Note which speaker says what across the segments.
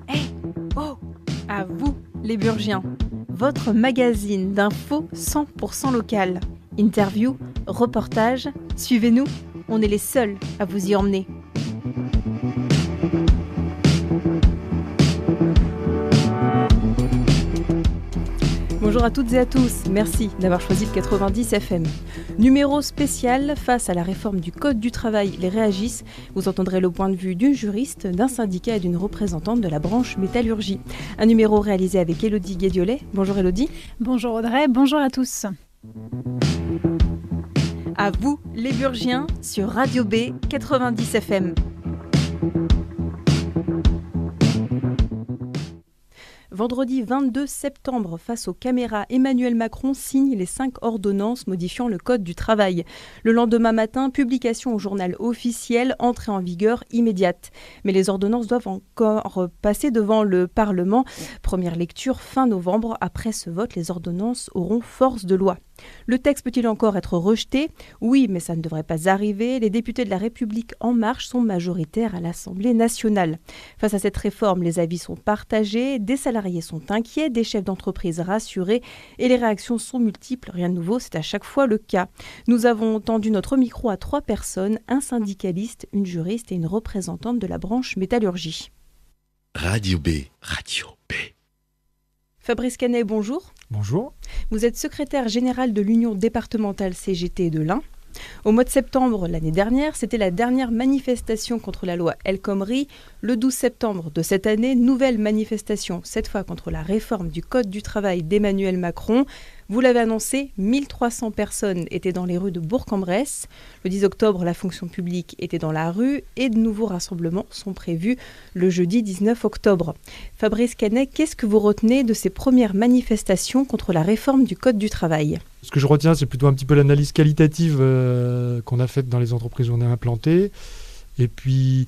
Speaker 1: Hey, oh, à vous, les Burgiens, votre magazine d'infos 100% local. Interview, reportage, suivez-nous, on est les seuls à vous y emmener. Bonjour à toutes et à tous, merci d'avoir choisi le 90 FM. Numéro spécial face à la réforme du Code du travail, les réagissent. Vous entendrez le point de vue d'une juriste, d'un syndicat et d'une représentante de la branche métallurgie. Un numéro réalisé avec Élodie Guédiolet. Bonjour Élodie.
Speaker 2: Bonjour Audrey, bonjour à tous.
Speaker 1: À vous, les Burgiens, sur Radio B 90 FM. Vendredi 22 septembre, face aux caméras, Emmanuel Macron signe les 5 ordonnances modifiant le Code du travail. Le lendemain matin, publication au journal officiel, entrée en vigueur immédiate. Mais les ordonnances doivent encore passer devant le Parlement. Première lecture fin novembre. Après ce vote, les ordonnances auront force de loi. Le texte peut-il encore être rejeté ? Oui, mais ça ne devrait pas arriver. Les députés de la République En Marche sont majoritaires à l'Assemblée nationale. Face à cette réforme, les avis sont partagés. Des salariés sont inquiets, des chefs d'entreprise rassurés et les réactions sont multiples. Rien de nouveau, c'est à chaque fois le cas. Nous avons tendu notre micro à 3 personnes, un syndicaliste, une juriste et une représentante de la branche métallurgie.
Speaker 3: Radio B. Radio B.
Speaker 1: Fabrice Canet, bonjour.
Speaker 4: Bonjour.
Speaker 1: Vous êtes secrétaire général de l'Union départementale CGT de l'Ain. Au mois de septembre l'année dernière, c'était la dernière manifestation contre la loi El Khomri. Le 12 septembre de cette année, nouvelle manifestation, cette fois contre la réforme du Code du travail d'Emmanuel Macron. Vous l'avez annoncé, 1300 personnes étaient dans les rues de Bourg-en-Bresse. Le 10 octobre, la fonction publique était dans la rue et de nouveaux rassemblements sont prévus le jeudi 19 octobre. Fabrice Canet, qu'est-ce que vous retenez de ces premières manifestations contre la réforme du Code du travail ?
Speaker 4: Ce que je retiens, c'est plutôt un petit peu l'analyse qualitative qu'on a faite dans les entreprises où on est implanté. Et puis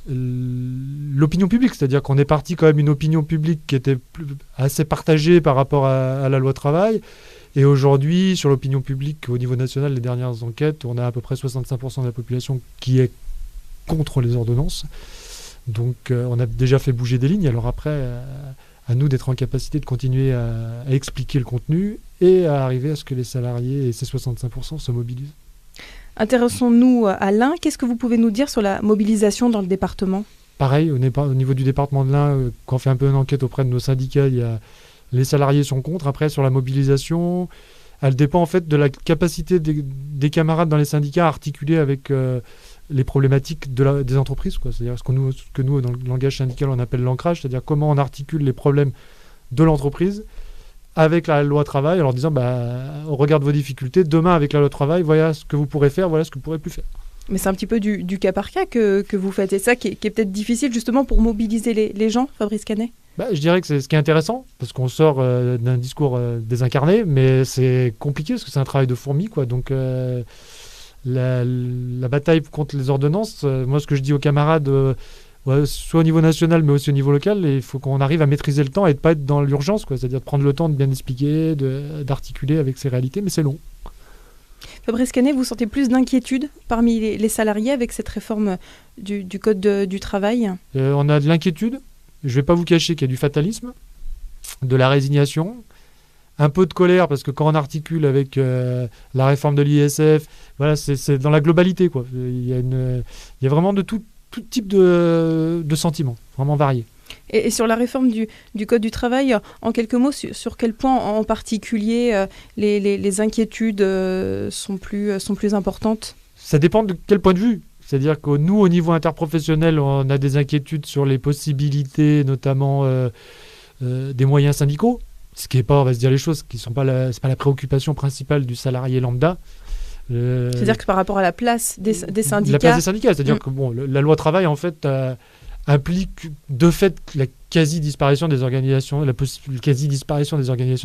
Speaker 4: l'opinion publique, c'est-à-dire qu'on est parti quand même d'une opinion publique qui était assez partagée par rapport à la loi travail. Et aujourd'hui, sur l'opinion publique au niveau national, les dernières enquêtes, on a à peu près 65% de la population qui est contre les ordonnances. Donc on a déjà fait bouger des lignes. Alors après, à nous d'être en capacité de continuer à expliquer le contenu et à arriver à ce que les salariés et ces 65% se mobilisent.
Speaker 1: Intéressons-nous à l'Ain. Qu'est-ce que vous pouvez nous dire sur la mobilisation dans le département ?
Speaker 4: Pareil, au niveau du département de l'Ain, quand on fait un peu une enquête auprès de nos syndicats, les salariés sont contre. Après, sur la mobilisation, elle dépend en fait de la capacité des camarades dans les syndicats à articuler avec les problématiques des entreprises, quoi. C'est-à-dire ce que nous, dans le langage syndical, on appelle l'ancrage, c'est-à-dire comment on articule les problèmes de l'entreprise avec la loi travail, en leur disant on regarde vos difficultés, demain avec la loi travail, voilà ce que vous pourrez faire, voilà ce que vous ne pourrez plus faire.
Speaker 1: Mais c'est un petit peu du cas par cas que vous faites, et ça qui est peut-être difficile justement pour mobiliser les gens, Fabrice Canet ?
Speaker 4: Je dirais que c'est ce qui est intéressant, parce qu'on sort d'un discours désincarné, mais c'est compliqué, parce que c'est un travail de fourmi, quoi. Donc la bataille contre les ordonnances, moi ce que je dis aux camarades, soit au niveau national mais aussi au niveau local, il faut qu'on arrive à maîtriser le temps et de ne pas être dans l'urgence, quoi. C'est-à-dire de prendre le temps de bien expliquer, d'articuler avec ces réalités, mais c'est long.
Speaker 1: Fabrice Canet, vous sentez plus d'inquiétude parmi les salariés avec cette réforme du Code du travail ?
Speaker 4: On a de l'inquiétude, je ne vais pas vous cacher qu'il y a du fatalisme, de la résignation, un peu de colère, parce que quand on articule avec la réforme de l'ISF, voilà, c'est dans la globalité, quoi. Il y a vraiment de tout type de sentiments, vraiment variés.
Speaker 1: Et sur la réforme du Code du travail, en quelques mots, sur quel point en particulier les inquiétudes sont plus importantes ?
Speaker 4: Ça dépend de quel point de vue. C'est-à-dire que nous, au niveau interprofessionnel, on a des inquiétudes sur les possibilités, notamment des moyens syndicaux. Ce qui n'est pas, on va se dire les choses, qui sont c'est pas la préoccupation principale du salarié lambda.
Speaker 1: C'est-à-dire que par rapport à la place des syndicats...
Speaker 4: La place des syndicats, c'est-à-dire que la loi travail, en fait, implique de fait la quasi-disparition des organisations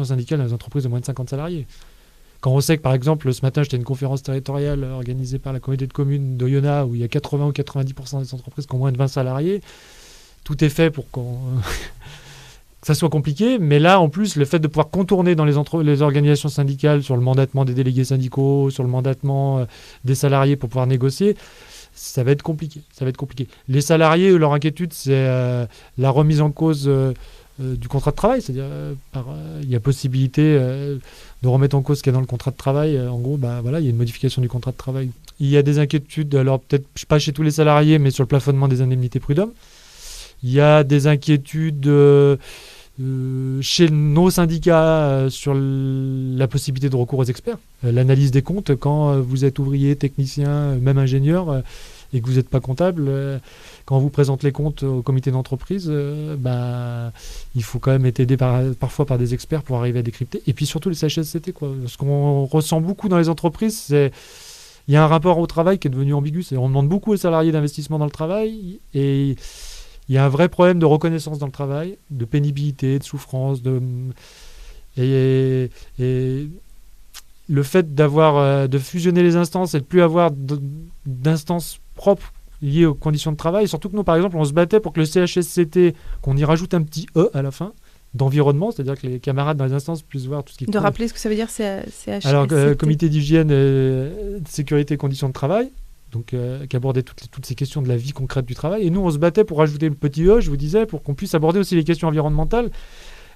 Speaker 4: syndicales dans les entreprises de moins de 50 salariés. Quand on sait que, par exemple, ce matin, j'étais à une conférence territoriale organisée par la communauté de communes d'Oyonnax, où il y a 80 ou 90% des entreprises qui ont moins de 20 salariés, tout est fait pour que ça soit compliqué. Mais là, en plus, le fait de pouvoir contourner dans les organisations syndicales sur le mandatement des délégués syndicaux, sur le mandatement des salariés pour pouvoir négocier, ça va être compliqué. Les salariés, leur inquiétude, c'est la remise en cause du contrat de travail, c'est-à-dire il y a possibilité de remettre en cause ce qu'il y a dans le contrat de travail. En gros, il y a une modification du contrat de travail. Il y a des inquiétudes, alors peut-être pas chez tous les salariés, mais sur le plafonnement des indemnités prud'hommes. Il y a des inquiétudes chez nos syndicats sur la possibilité de recours aux experts. L'analyse des comptes, quand vous êtes ouvrier, technicien, même ingénieur, et que vous n'êtes pas comptable, quand on vous présente les comptes au comité d'entreprise, il faut quand même être aidé parfois par des experts pour arriver à décrypter. Et puis surtout les CHSCT, quoi. Ce qu'on ressent beaucoup dans les entreprises, c'est il y a un rapport au travail qui est devenu ambigu. On demande beaucoup aux salariés d'investissement dans le travail et il y a un vrai problème de reconnaissance dans le travail, de pénibilité, de souffrance, et le fait de fusionner les instances et de plus avoir d'instances propres liées aux conditions de travail, surtout que nous, par exemple, on se battait pour que le CHSCT, qu'on y rajoute un petit E à la fin, d'environnement, c'est-à-dire que les camarades dans les instances puissent voir tout ce qui...
Speaker 1: De rappeler ce que ça veut dire, CHSCT.
Speaker 4: Alors, comité d'hygiène, de sécurité et conditions de travail, donc qui abordait toutes ces questions de la vie concrète du travail. Et nous, on se battait pour rajouter le petit E, je vous disais, pour qu'on puisse aborder aussi les questions environnementales.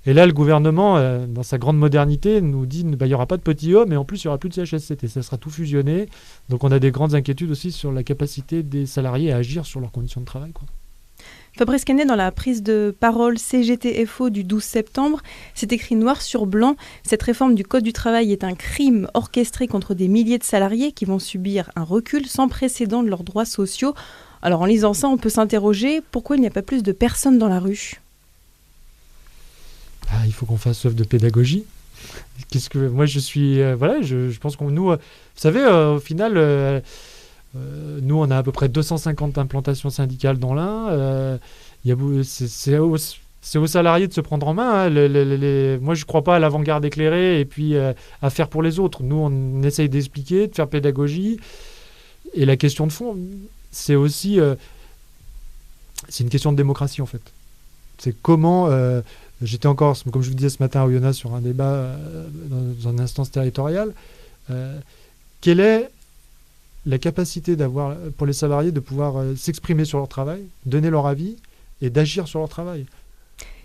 Speaker 4: Et là, le gouvernement, dans sa grande modernité, nous dit il n'y aura pas de petit E, mais en plus, il n'y aura plus de CHSCT. Ça sera tout fusionné. Donc, on a des grandes inquiétudes aussi sur la capacité des salariés à agir sur leurs conditions de travail, quoi.
Speaker 1: Fabrice Canet, dans la prise de parole CGT-FO du 12 septembre, c'est écrit noir sur blanc. Cette réforme du Code du travail est un crime orchestré contre des milliers de salariés qui vont subir un recul sans précédent de leurs droits sociaux. Alors en lisant ça, on peut s'interroger pourquoi il n'y a pas plus de personnes dans la rue ?
Speaker 4: Il faut qu'on fasse œuvre de pédagogie. Moi, je suis... je pense qu'on... Nous, vous savez, au final... nous, on a à peu près 250 implantations syndicales dans l'Ain. C'est aux salariés de se prendre en main. Moi, je ne crois pas à l'avant-garde éclairée et puis à faire pour les autres. Nous, on essaye d'expliquer, de faire pédagogie. Et la question de fond, c'est aussi... c'est une question de démocratie, en fait. C'est comment... j'étais encore, comme je vous disais ce matin à Oyonnax, sur un débat dans une instance territoriale. Quelle est la capacité d'avoir, pour les salariés, de pouvoir s'exprimer sur leur travail, donner leur avis et d'agir sur leur travail.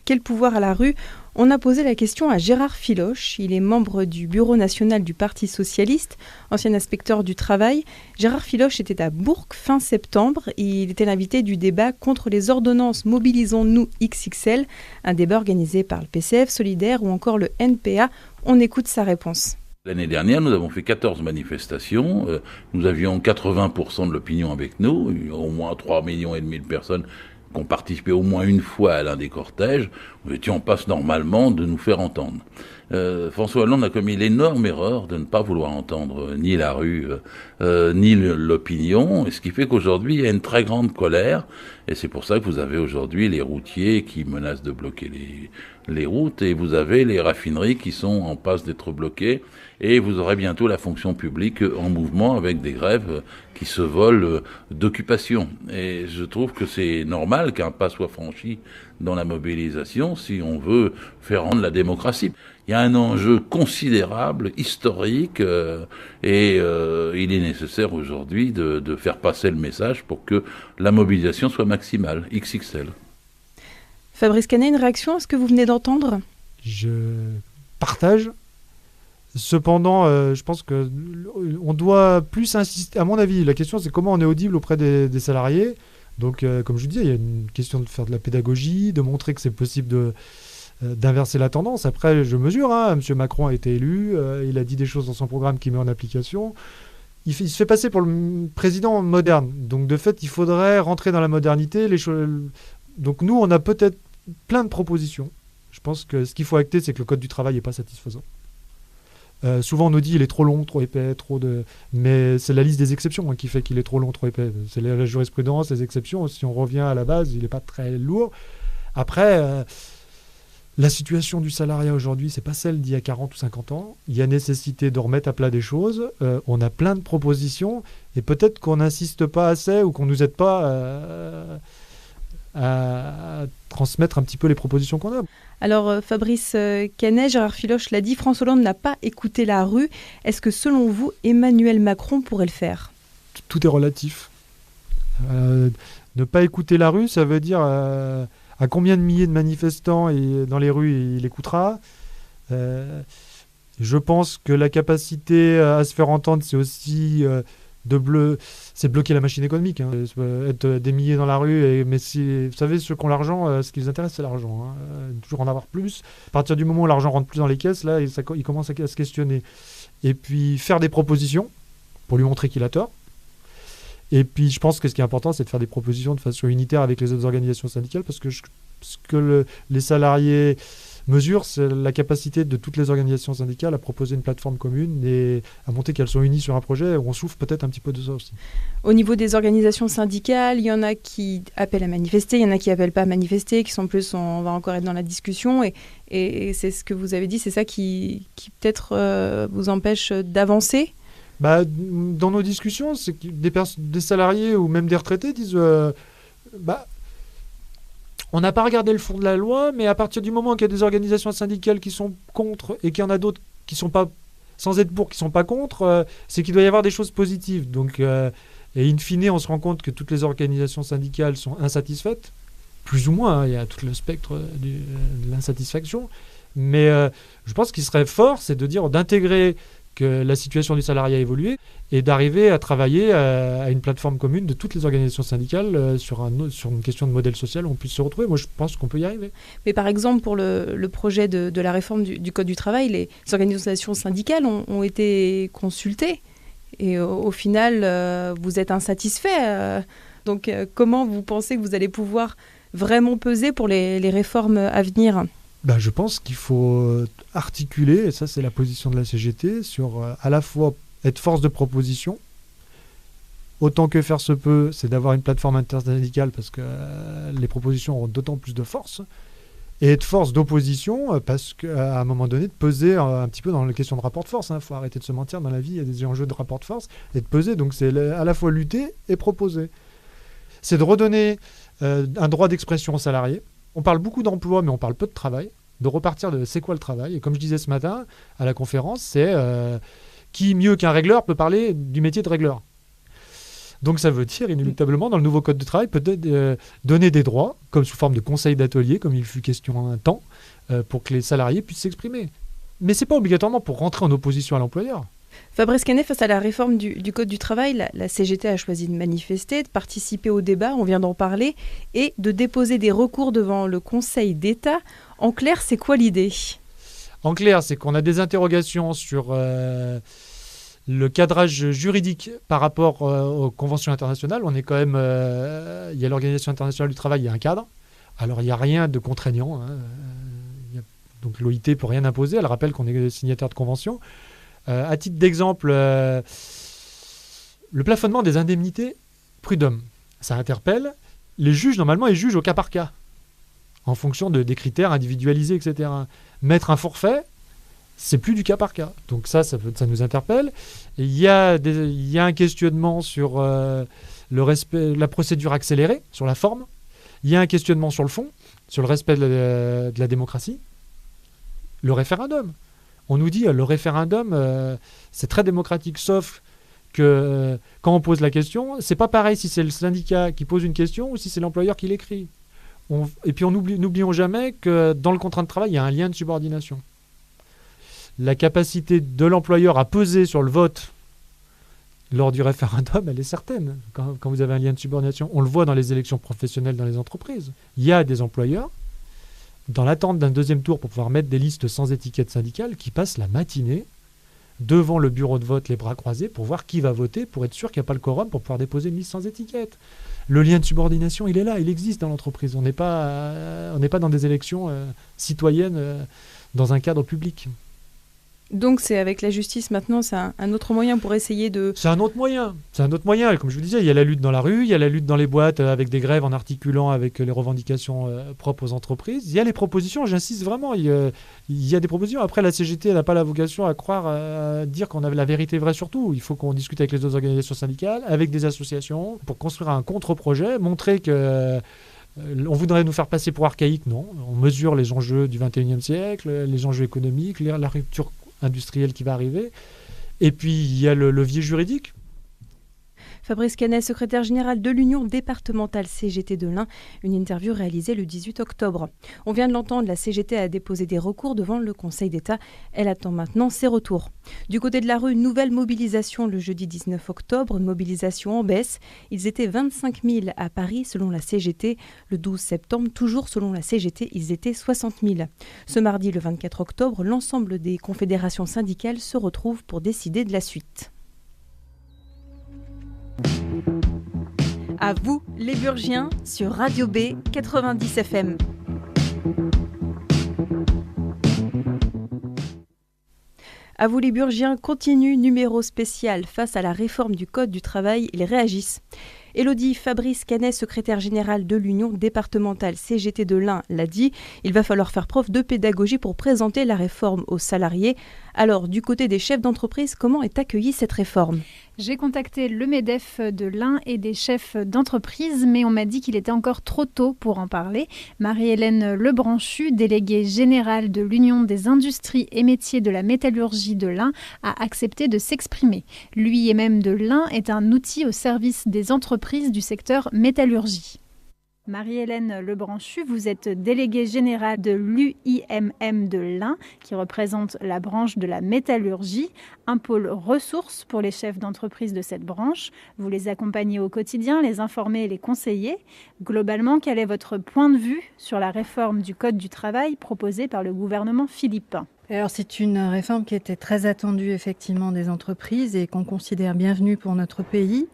Speaker 1: Quel pouvoir à la rue ? On a posé la question à Gérard Filoche. Il est membre du Bureau national du Parti socialiste, ancien inspecteur du travail. Gérard Filoche était à Bourg fin septembre. Il était l'invité du débat contre les ordonnances Mobilisons-nous XXL, un débat organisé par le PCF Solidaire ou encore le NPA. On écoute sa réponse.
Speaker 5: L'année dernière, nous avons fait 14 manifestations. Nous avions 80% de l'opinion avec nous, au moins 3,5 millions de personnes qui ont participé au moins une fois à l'un des cortèges. Nous étions en passe normalement de nous faire entendre. François Hollande a commis l'énorme erreur de ne pas vouloir entendre ni la rue, ni l'opinion, et ce qui fait qu'aujourd'hui, il y a une très grande colère, et c'est pour ça que vous avez aujourd'hui les routiers qui menacent de bloquer les routes, et vous avez les raffineries qui sont en passe d'être bloquées, et vous aurez bientôt la fonction publique en mouvement avec des grèves qui se volent d'occupation. Et je trouve que c'est normal qu'un pas soit franchi dans la mobilisation si on veut faire rendre la démocratie. Il y a un enjeu considérable, historique, et il est nécessaire aujourd'hui de faire passer le message pour que la mobilisation soit maximale, XXL.
Speaker 1: Fabrice Canet, une réaction à ce que vous venez d'entendre ?
Speaker 4: Je partage. Cependant, je pense qu'on doit plus insister. À mon avis, la question, c'est comment on est audible auprès des salariés. Donc, comme je vous disais, il y a une question de faire de la pédagogie, de montrer que c'est possible d'inverser la tendance. Après, je mesure, M. Macron a été élu, il a dit des choses dans son programme qu'il met en application. Il se fait passer pour le président moderne. Donc, de fait, il faudrait rentrer dans la modernité. Donc, nous, on a peut-être plein de propositions. Je pense que ce qu'il faut acter, c'est que le Code du travail n'est pas satisfaisant. Souvent on nous dit il est trop long, trop épais, mais c'est la liste des exceptions qui fait qu'il est trop long, trop épais. C'est la jurisprudence, les exceptions. Si on revient à la base, il n'est pas très lourd. Après, la situation du salariat aujourd'hui, c'est pas celle d'il y a 40 ou 50 ans. Il y a nécessité de remettre à plat des choses. On a plein de propositions et peut-être qu'on n'insiste pas assez ou qu'on nous aide pas à transmettre un petit peu les propositions qu'on a.
Speaker 1: Alors Fabrice Canet, Gérard Filoche l'a dit, François Hollande n'a pas écouté la rue. Est-ce que selon vous, Emmanuel Macron pourrait le faire ?
Speaker 4: Tout est relatif. Ne pas écouter la rue, ça veut dire à combien de milliers de manifestants dans les rues il écoutera. Je pense que la capacité à se faire entendre, c'est aussi c'est bloquer la machine économique. Hein. Être des milliers dans la rue, mais vous savez, ceux qui ont l'argent, ce qui les intéresse, c'est l'argent. Hein. Toujours en avoir plus. À partir du moment où l'argent rentre plus dans les caisses, là, ils commencent à se questionner. Et puis faire des propositions pour lui montrer qu'il a tort. Et puis je pense que ce qui est important, c'est de faire des propositions de façon unitaire avec les autres organisations syndicales, parce que ce que les salariés mesurent, c'est la capacité de toutes les organisations syndicales à proposer une plateforme commune et à montrer qu'elles sont unies sur un projet. On souffre peut-être un petit peu de ça aussi.
Speaker 1: Au niveau des organisations syndicales, il y en a qui appellent à manifester, il y en a qui appellent pas à manifester, qui sont plus, on va encore être dans la discussion. Et c'est ce que vous avez dit, c'est ça qui peut-être vous empêche d'avancer.
Speaker 4: Dans nos discussions, c'est que des salariés ou même des retraités disent on n'a pas regardé le fond de la loi, mais à partir du moment qu'il y a des organisations syndicales qui sont contre et qu'il y en a d'autres qui sont pas, sans être pour, qui sont pas contre, c'est qu'il doit y avoir des choses positives. Donc, et in fine, on se rend compte que toutes les organisations syndicales sont insatisfaites, plus ou moins. Hein, il y a tout le spectre de l'insatisfaction. Mais je pense qu'il serait fort, c'est d'intégrer que la situation du salarié a évolué et d'arriver à travailler à une plateforme commune de toutes les organisations syndicales sur une question de modèle social où on puisse se retrouver. Moi, je pense qu'on peut y arriver.
Speaker 1: Mais par exemple, pour le projet de la réforme du Code du travail, les organisations syndicales ont été consultées et au final, vous êtes insatisfait. Donc, comment vous pensez que vous allez pouvoir vraiment peser pour les réformes à venir ?
Speaker 4: Je pense qu'il faut articuler, et ça c'est la position de la CGT, sur à la fois être force de proposition, autant que faire se peut, c'est d'avoir une plateforme intersyndicale parce que les propositions auront d'autant plus de force, et être force d'opposition parce qu'à un moment donné, de peser un petit peu dans la question de rapport de force. Il faut arrêter de se mentir, dans la vie il y a des enjeux de rapport de force, et de peser, donc c'est à la fois lutter et proposer. C'est de redonner un droit d'expression aux salariés. On parle beaucoup d'emploi, mais on parle peu de travail. De repartir de c'est quoi le travail. Et comme je disais ce matin à la conférence, c'est qui mieux qu'un régleur peut parler du métier de régleur. Donc ça veut dire inéluctablement dans le nouveau code du travail peut-être donner des droits, comme sous forme de conseils d'atelier, comme il fut question un temps, pour que les salariés puissent s'exprimer. Mais c'est pas obligatoirement pour rentrer en opposition à l'employeur.
Speaker 1: Fabrice Canet, face à la réforme du Code du travail, la CGT a choisi de manifester, de participer au débat, on vient d'en parler, et de déposer des recours devant le Conseil d'État. En clair, c'est quoi l'idée ?
Speaker 4: En clair, c'est qu'on a des interrogations sur le cadrage juridique par rapport aux conventions internationales. On est quand même... il y a l'Organisation internationale du travail, il y a un cadre. Alors, il n'y a rien de contraignant. Hein. Donc, l'OIT ne peut rien imposer. Elle rappelle qu'on est signataire de conventions. À titre d'exemple, le plafonnement des indemnités prud'homme, ça interpelle. Les juges, normalement, ils jugent au cas par cas, en fonction des critères individualisés, etc. Mettre un forfait, c'est plus du cas par cas. Donc ça nous interpelle. Et il y a un questionnement sur le respect, la procédure accélérée, sur la forme. Il y a un questionnement sur le fond, sur le respect de la démocratie. Le référendum. On nous dit le référendum, c'est très démocratique, sauf que quand on pose la question, c'est pas pareil si c'est le syndicat qui pose une question ou si c'est l'employeur qui l'écrit. Et puis n'oublions jamais que dans le contrat de travail, il y a un lien de subordination. La capacité de l'employeur à peser sur le vote lors du référendum, elle est certaine. Quand vous avez un lien de subordination, on le voit dans les élections professionnelles dans les entreprises. Il y a des employeurs dans l'attente d'un deuxième tour pour pouvoir mettre des listes sans étiquette syndicale, qui passent la matinée devant le bureau de vote les bras croisés pour voir qui va voter, pour être sûr qu'il n'y a pas le quorum pour pouvoir déposer une liste sans étiquette. Le lien de subordination, il est là, il existe dans l'entreprise. On n'est pas dans des élections citoyennes dans un cadre public.
Speaker 1: Donc c'est avec la justice maintenant, c'est un autre moyen pour essayer de...
Speaker 4: C'est un autre moyen. Et comme je vous disais, il y a la lutte dans la rue, il y a la lutte dans les boîtes avec des grèves en articulant avec les revendications propres aux entreprises. Il y a les propositions, j'insiste vraiment, il y a des propositions. Après, la CGT n'a pas la vocation à croire, à dire qu'on a la vérité vraie sur tout. Il faut qu'on discute avec les autres organisations syndicales, avec des associations, pour construire un contre-projet, montrer que... on voudrait nous faire passer pour archaïques, non. On mesure les enjeux du 21e siècle, les enjeux économiques, la rupture industrielle qui va arriver. Et puis, il y a le levier juridique.
Speaker 1: Fabrice Canet, secrétaire général de l'Union départementale CGT de l'Ain, une interview réalisée le 18 octobre. On vient de l'entendre, la CGT a déposé des recours devant le Conseil d'État. Elle attend maintenant ses retours. Du côté de la rue, nouvelle mobilisation le jeudi 19 octobre, une mobilisation en baisse. Ils étaient 25 000 à Paris selon la CGT. Le 12 septembre, toujours selon la CGT, ils étaient 60 000. Ce mardi, le 24 octobre, l'ensemble des confédérations syndicales se retrouvent pour décider de la suite. À vous, les Burgiens, sur Radio B 90 FM. À vous les Burgiens, continue numéro spécial face à la réforme du Code du travail, ils réagissent. Élodie Fabrice Canet, secrétaire générale de l'Union départementale CGT de l'Ain, l'a dit, il va falloir faire preuve de pédagogie pour présenter la réforme aux salariés. Alors, du côté des chefs d'entreprise, comment est accueillie cette réforme ?
Speaker 2: J'ai contacté le MEDEF de l'Ain et des chefs d'entreprise, mais on m'a dit qu'il était encore trop tôt pour en parler. Marie-Hélène Lebranchu, déléguée générale de l'Union des industries et métiers de la métallurgie de l'Ain, a accepté de s'exprimer. Lui et même de l'Ain est un outil au service des entreprises du secteur métallurgie. Marie-Hélène Lebranchu, vous êtes déléguée générale de l'UIMM de l'Ain, qui représente la branche de la métallurgie, un pôle ressources pour les chefs d'entreprise de cette branche. Vous les accompagnez au quotidien, les informez et les conseillez. Globalement, quel est votre point de vue sur la réforme du Code du travail proposée par le gouvernement Philippe ?
Speaker 6: Alors c'est une réforme qui était très attendue effectivement des entreprises et qu'on considère bienvenue pour notre pays.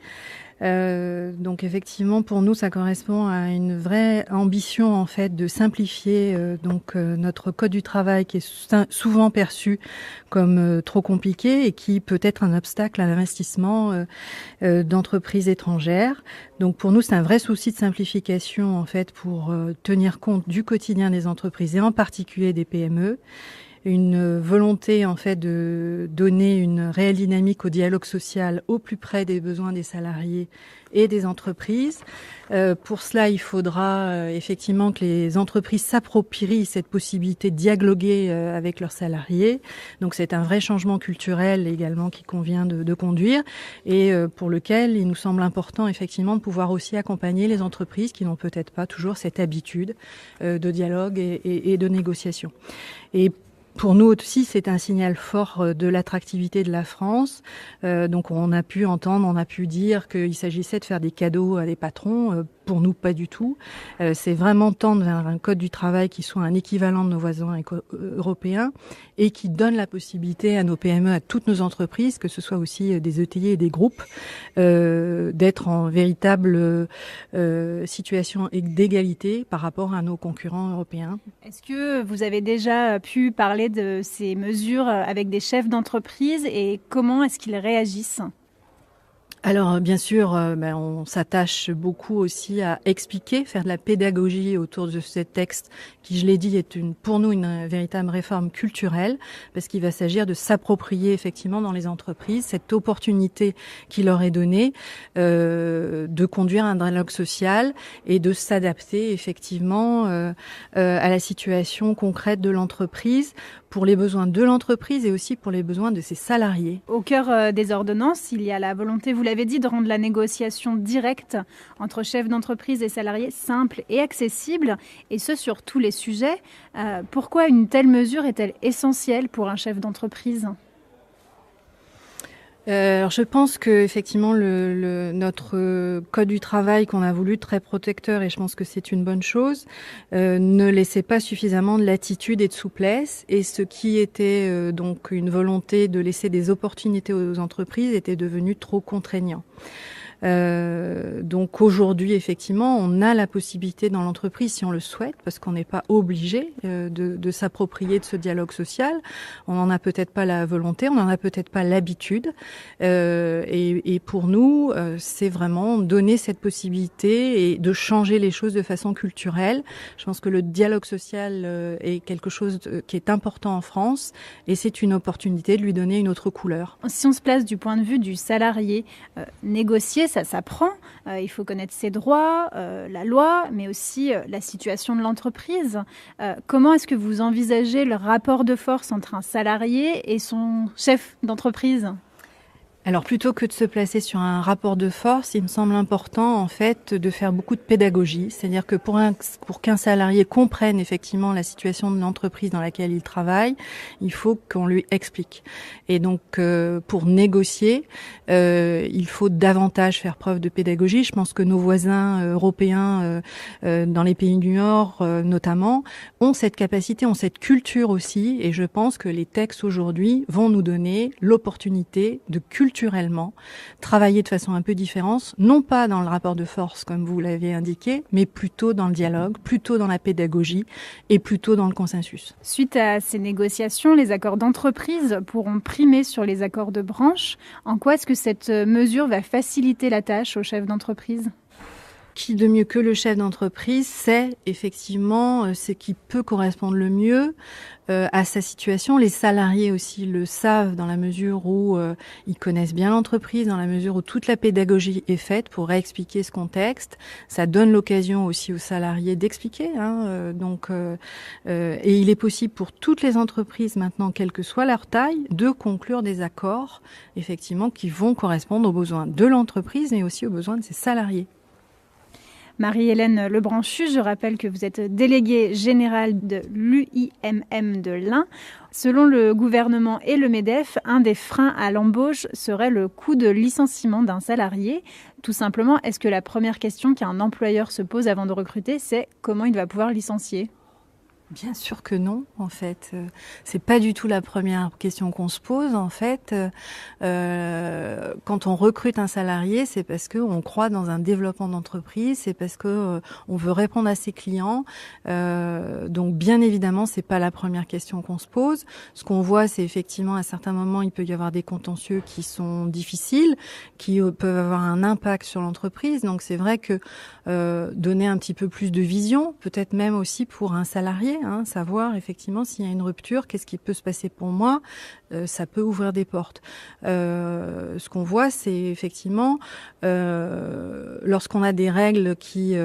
Speaker 6: Donc effectivement pour nous ça correspond à une vraie ambition en fait de simplifier notre code du travail qui est souvent perçu comme trop compliqué et qui peut être un obstacle à l'investissement d'entreprises étrangères. Donc pour nous c'est un vrai souci de simplification en fait pour tenir compte du quotidien des entreprises et en particulier des PME. Une volonté en fait de donner une réelle dynamique au dialogue social au plus près des besoins des salariés et des entreprises. Pour cela, il faudra effectivement que les entreprises s'approprient cette possibilité de dialoguer avec leurs salariés. Donc c'est un vrai changement culturel également qui convient de conduire et pour lequel il nous semble important effectivement de pouvoir aussi accompagner les entreprises qui n'ont peut-être pas toujours cette habitude de dialogue et de négociation. Et pour nous aussi, c'est un signal fort de l'attractivité de la France. Donc on a pu entendre, on a pu dire qu'il s'agissait de faire des cadeaux à des patrons. Pour nous, pas du tout. C'est vraiment tendre vers un code du travail qui soit un équivalent de nos voisins européens et qui donne la possibilité à nos PME, à toutes nos entreprises, que ce soit aussi des ETI et des groupes, d'être en véritable situation d'égalité par rapport à nos concurrents européens.
Speaker 2: Est-ce que vous avez déjà pu parler de ces mesures avec des chefs d'entreprise et comment est-ce qu'ils réagissent ?
Speaker 6: Alors bien sûr, on s'attache beaucoup aussi à expliquer, faire de la pédagogie autour de ce texte qui, je l'ai dit, est pour nous une véritable réforme culturelle parce qu'il va s'agir de s'approprier effectivement dans les entreprises cette opportunité qui leur est donnée de conduire un dialogue social et de s'adapter effectivement à la situation concrète de l'entreprise pour les besoins de l'entreprise et aussi pour les besoins de ses salariés.
Speaker 2: Au cœur des ordonnances, il y a la volonté, vous l'avez dit, de rendre la négociation directe entre chefs d'entreprise et salariés simple et accessible, et ce sur tous les sujets. Pourquoi une telle mesure est-elle essentielle pour un chef d'entreprise ?
Speaker 6: Alors je pense que effectivement notre code du travail qu'on a voulu très protecteur et je pense que c'est une bonne chose ne laissait pas suffisamment de latitude et de souplesse et ce qui était donc une volonté de laisser des opportunités aux entreprises était devenu trop contraignant. Donc aujourd'hui, effectivement, on a la possibilité dans l'entreprise, si on le souhaite, parce qu'on n'est pas obligé de s'approprier de ce dialogue social. On n'en a peut-être pas la volonté, on n'en a peut-être pas l'habitude. Et pour nous, c'est vraiment donner cette possibilité et de changer les choses de façon culturelle. Je pense que le dialogue social est quelque chose qui est important en France et c'est une opportunité de lui donner une autre couleur.
Speaker 2: Si on se place du point de vue du salarié, négocier, ça s'apprend. Il faut connaître ses droits, la loi, mais aussi la situation de l'entreprise. Comment est-ce que vous envisagez le rapport de force entre un salarié et son chef d'entreprise ?
Speaker 6: Alors plutôt que de se placer sur un rapport de force, il me semble important en fait de faire beaucoup de pédagogie, c'est-à-dire que pour qu'un salarié comprenne effectivement la situation de l'entreprise dans laquelle il travaille, il faut qu'on lui explique. Et donc pour négocier, il faut davantage faire preuve de pédagogie. Je pense que nos voisins européens dans les pays du Nord notamment ont cette capacité, ont cette culture aussi, et je pense que les textes aujourd'hui vont nous donner l'opportunité de culturellement travailler de façon un peu différente, non pas dans le rapport de force comme vous l'avez indiqué, mais plutôt dans le dialogue, plutôt dans la pédagogie et plutôt dans le consensus.
Speaker 2: Suite à ces négociations, les accords d'entreprise pourront primer sur les accords de branche. En quoi est-ce que cette mesure va faciliter la tâche aux chefs d'entreprise ?
Speaker 6: Qui de mieux que le chef d'entreprise sait effectivement ce qui peut correspondre le mieux à sa situation. Les salariés aussi le savent dans la mesure où ils connaissent bien l'entreprise, dans la mesure où toute la pédagogie est faite pour réexpliquer ce contexte. Ça donne l'occasion aussi aux salariés d'expliquer. Et il est possible pour toutes les entreprises maintenant, quelle que soit leur taille, de conclure des accords effectivement qui vont correspondre aux besoins de l'entreprise mais aussi aux besoins de ses salariés.
Speaker 2: Marie-Hélène Lebranchu, je rappelle que vous êtes déléguée générale de l'UIMM de l'Ain. Selon le gouvernement et le MEDEF, un des freins à l'embauche serait le coût de licenciement d'un salarié. Tout simplement, est-ce que la première question qu'un employeur se pose avant de recruter, c'est comment il va pouvoir licencier ?
Speaker 6: Bien sûr que non, en fait. C'est pas du tout la première question qu'on se pose, en fait. Quand on recrute un salarié, c'est parce que on croit dans un développement d'entreprise, c'est parce que on veut répondre à ses clients. Donc, bien évidemment, c'est pas la première question qu'on se pose. Ce qu'on voit, c'est effectivement, à certains moments, il peut y avoir des contentieux qui sont difficiles, qui peuvent avoir un impact sur l'entreprise. Donc, c'est vrai que donner un petit peu plus de vision, peut-être même aussi pour un salarié, savoir effectivement s'il y a une rupture, qu'est-ce qui peut se passer pour moi, ça peut ouvrir des portes. Ce qu'on voit, c'est effectivement lorsqu'on a des règles qui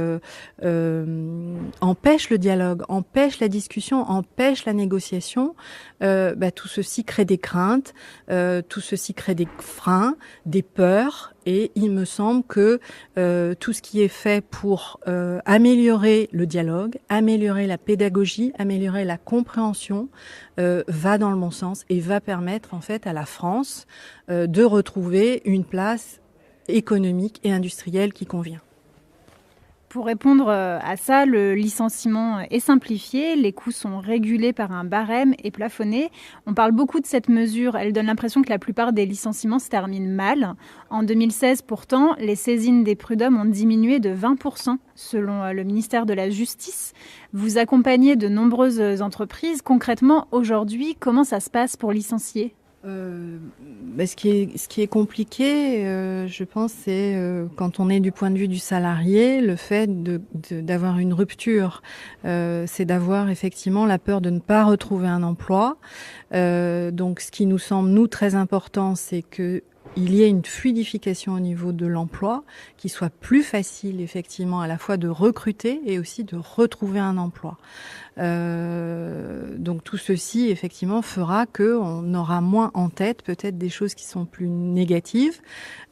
Speaker 6: empêchent le dialogue, empêchent la discussion, empêchent la négociation, tout ceci crée des craintes, tout ceci crée des freins, des peurs. Et il me semble que tout ce qui est fait pour améliorer le dialogue, améliorer la pédagogie, améliorer la compréhension, va dans le bon sens et va permettre en fait à la France de retrouver une place économique et industrielle qui convient.
Speaker 2: Pour répondre à ça, le licenciement est simplifié, les coûts sont régulés par un barème et plafonnés. On parle beaucoup de cette mesure, elle donne l'impression que la plupart des licenciements se terminent mal. En 2016, pourtant, les saisines des prud'hommes ont diminué de 20%, selon le ministère de la Justice. Vous accompagnez de nombreuses entreprises. Concrètement, aujourd'hui, comment ça se passe pour licencier ?
Speaker 6: Ce qui est compliqué, je pense, c'est quand on est du point de vue du salarié, le fait d'avoir une rupture, c'est d'avoir effectivement la peur de ne pas retrouver un emploi. Donc, ce qui nous semble, nous, très important, c'est que il y ait une fluidification au niveau de l'emploi, qui soit plus facile effectivement à la fois de recruter et aussi de retrouver un emploi. Donc tout ceci effectivement fera qu'on aura moins en tête peut-être des choses qui sont plus négatives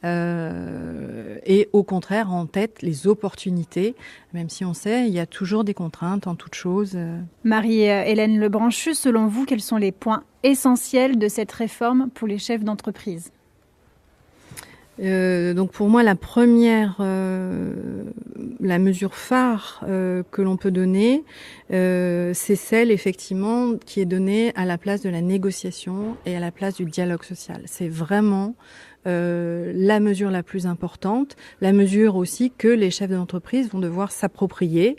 Speaker 6: et au contraire en tête les opportunités, même si on sait il y a toujours des contraintes en toute chose.
Speaker 2: Marie-Hélène Lebranchu, selon vous, quels sont les points essentiels de cette réforme pour les chefs d'entreprise ?
Speaker 6: Donc pour moi, la première, la mesure phare que l'on peut donner, c'est celle effectivement qui est donnée à la place de la négociation et à la place du dialogue social. C'est vraiment la mesure la plus importante, la mesure aussi que les chefs d'entreprise vont devoir s'approprier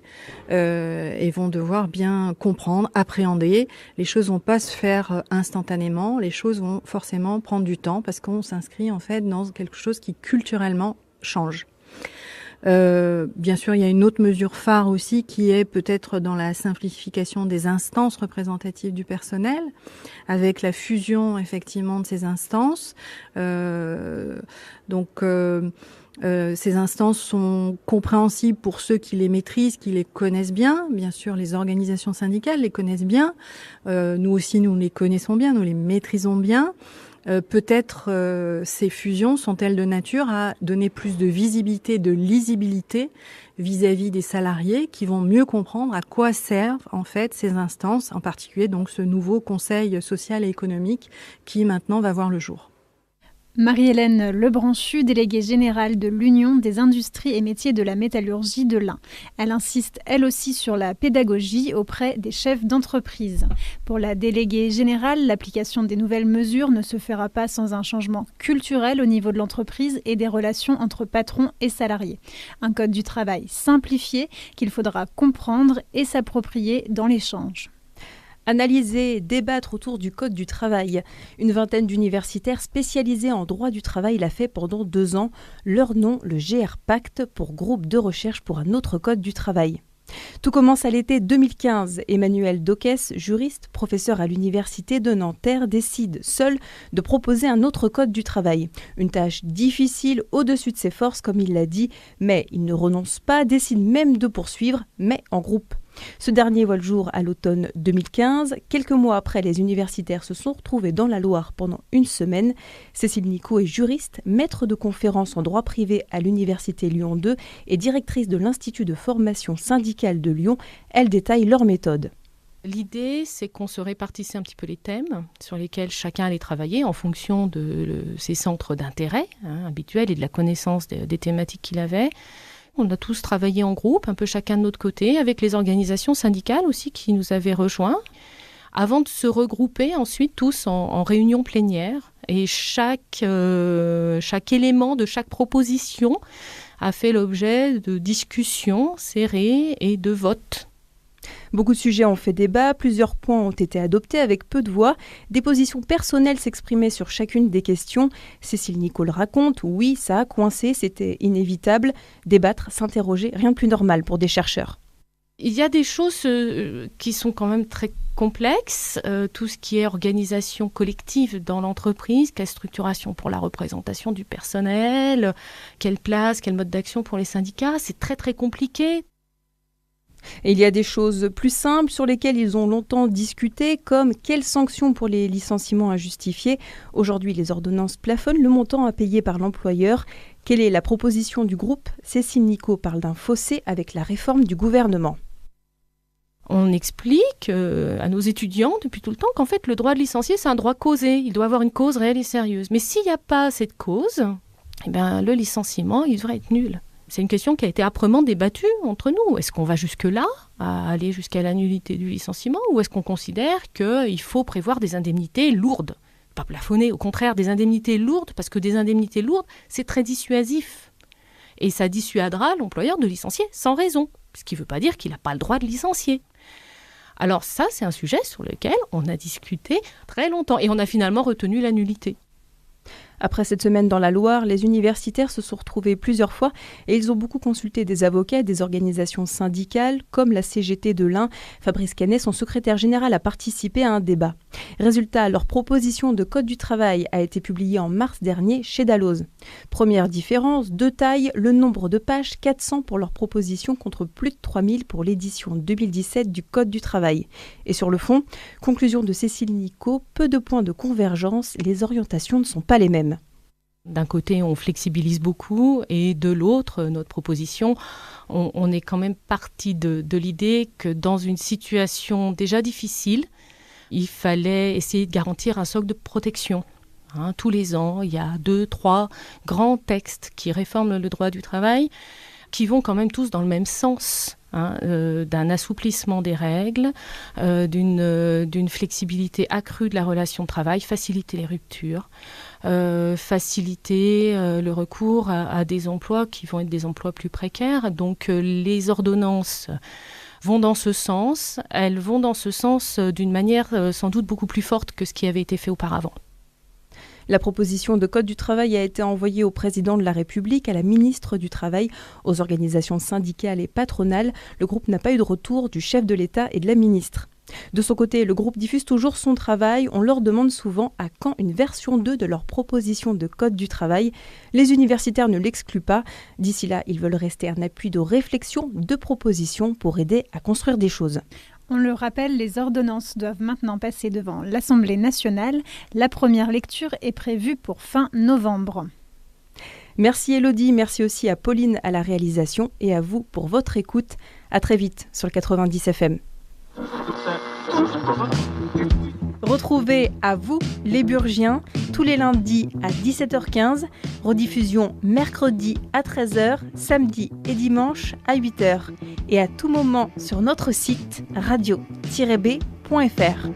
Speaker 6: et vont devoir bien comprendre, appréhender. Les choses vont pas se faire instantanément, les choses vont forcément prendre du temps parce qu'on s'inscrit en fait dans quelque chose qui culturellement change. Bien sûr, il y a une autre mesure phare aussi qui est peut-être dans la simplification des instances représentatives du personnel, avec la fusion effectivement de ces instances. Ces instances sont compréhensibles pour ceux qui les maîtrisent, qui les connaissent bien. Bien sûr, les organisations syndicales les connaissent bien. Nous aussi, nous les connaissons bien, nous les maîtrisons bien. Peut-être ces fusions sont-elles de nature à donner plus de visibilité, de lisibilité vis-à-vis des salariés qui vont mieux comprendre à quoi servent en fait ces instances, en particulier donc ce nouveau Conseil social et économique qui maintenant va voir le jour.
Speaker 2: Marie-Hélène Lebranchu, déléguée générale de l'Union des industries et métiers de la métallurgie de l'Ain. Elle insiste, elle aussi, sur la pédagogie auprès des chefs d'entreprise. Pour la déléguée générale, l'application des nouvelles mesures ne se fera pas sans un changement culturel au niveau de l'entreprise et des relations entre patrons et salariés. Un code du travail simplifié qu'il faudra comprendre et s'approprier dans l'échange.
Speaker 1: Analyser, débattre autour du Code du travail. Une vingtaine d'universitaires spécialisés en droit du travail l'a fait pendant 2 ans. Leur nom, le GR Pacte, pour groupe de recherche pour un autre Code du travail. Tout commence à l'été 2015. Emmanuel Doquès, juriste, professeur à l'université de Nanterre, décide seul de proposer un autre Code du travail. Une tâche difficile, au-dessus de ses forces, comme il l'a dit, mais il ne renonce pas, décide même de poursuivre, mais en groupe. Ce dernier voit le jour à l'automne 2015. Quelques mois après, les universitaires se sont retrouvés dans la Loire pendant 1 semaine. Cécile Nicot est juriste, maître de conférences en droit privé à l'université Lyon 2 et directrice de l'Institut de formation syndicale de Lyon. Elle détaille leur méthode.
Speaker 7: L'idée, c'est qu'on se répartissait un petit peu les thèmes sur lesquels chacun allait travailler en fonction de ses centres d'intérêt habituels et de la connaissance des thématiques qu'il avait. On a tous travaillé en groupe, un peu chacun de notre côté, avec les organisations syndicales aussi qui nous avaient rejoints, avant de se regrouper ensuite tous en réunion plénière. Et chaque élément de chaque proposition a fait l'objet de discussions serrées et de votes.
Speaker 1: Beaucoup de sujets ont fait débat, plusieurs points ont été adoptés avec peu de voix. Des positions personnelles s'exprimaient sur chacune des questions. Cécile Nicot le raconte, oui, ça a coincé, c'était inévitable. Débattre, s'interroger, rien de plus normal pour des chercheurs.
Speaker 7: Il y a des choses qui sont quand même très complexes. Tout ce qui est organisation collective dans l'entreprise, quelle structuration pour la représentation du personnel, quelle place, quel mode d'action pour les syndicats, c'est très très compliqué.
Speaker 1: Et il y a des choses plus simples sur lesquelles ils ont longtemps discuté, comme quelles sanctions pour les licenciements injustifiés. Aujourd'hui, les ordonnances plafonnent le montant à payer par l'employeur. Quelle est la proposition du groupe ? Cécile Nicot parle d'un fossé avec la réforme du gouvernement.
Speaker 7: On explique à nos étudiants depuis tout le temps qu'en fait, le droit de licencier, c'est un droit causé. Il doit avoir une cause réelle et sérieuse. Mais s'il n'y a pas cette cause, le licenciement, il devrait être nul. C'est une question qui a été âprement débattue entre nous. Est-ce qu'on va jusque-là, à aller jusqu'à la nullité du licenciement, ou est-ce qu'on considère qu'il faut prévoir des indemnités lourdes ? Pas plafonner, au contraire, des indemnités lourdes, parce que des indemnités lourdes, c'est très dissuasif. Et ça dissuadera l'employeur de licencier sans raison, ce qui ne veut pas dire qu'il n'a pas le droit de licencier. Alors ça, c'est un sujet sur lequel on a discuté très longtemps, et on a finalement retenu la nullité.
Speaker 1: Après cette semaine dans la Loire, les universitaires se sont retrouvés plusieurs fois et ils ont beaucoup consulté des avocats et des organisations syndicales comme la CGT de l'Ain. Fabrice Canet, son secrétaire général, a participé à un débat. Résultat, leur proposition de code du travail a été publiée en mars dernier chez Dalloz. Première différence, de taille, le nombre de pages, 400 pour leur proposition contre plus de 3000 pour l'édition 2017 du code du travail. Et sur le fond, conclusion de Cécile Nicot, peu de points de convergence, les orientations ne sont pas les mêmes.
Speaker 7: D'un côté, on flexibilise beaucoup et de l'autre, notre proposition, on est quand même parti de l'idée que dans une situation déjà difficile, il fallait essayer de garantir un socle de protection. Tous les ans, il y a 2-3 grands textes qui réforment le droit du travail, qui vont quand même tous dans le même sens. D'un assouplissement des règles, d'une flexibilité accrue de la relation de travail, faciliter les ruptures, faciliter le recours à des emplois qui vont être des emplois plus précaires. Donc les ordonnances vont dans ce sens. Elles vont dans ce sens d'une manière sans doute beaucoup plus forte que ce qui avait été fait auparavant.
Speaker 1: La proposition de code du travail a été envoyée au président de la République, à la ministre du Travail, aux organisations syndicales et patronales. Le groupe n'a pas eu de retour du chef de l'État et de la ministre. De son côté, le groupe diffuse toujours son travail. On leur demande souvent à quand une version 2 de leur proposition de code du travail. Les universitaires ne l'excluent pas. D'ici là, ils veulent rester un appui de réflexion, de propositions pour aider à construire des choses.
Speaker 2: On le rappelle, les ordonnances doivent maintenant passer devant l'Assemblée nationale. La première lecture est prévue pour fin novembre.
Speaker 1: Merci Elodie, merci aussi à Pauline à la réalisation et à vous pour votre écoute. À très vite sur le 90 FM. Retrouvez À vous les Burgiens tous les lundis à 17h15, rediffusion mercredi à 13h, samedi et dimanche à 8h et à tout moment sur notre site radio-b.fr.